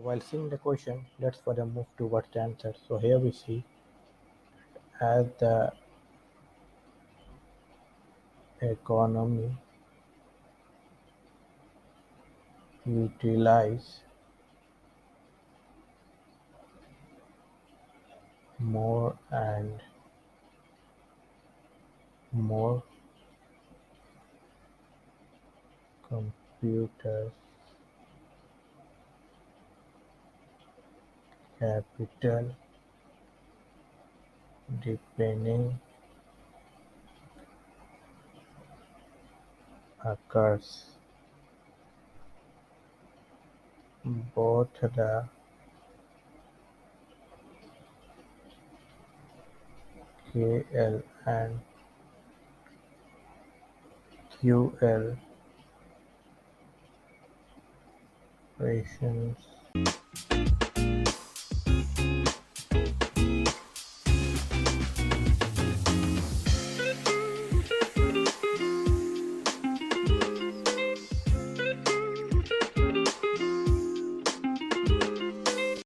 While seeing the question, let's further move towards the answer. So here we see as the economy utilize more and more computers, capital depending occurs. Both the KL and QL rations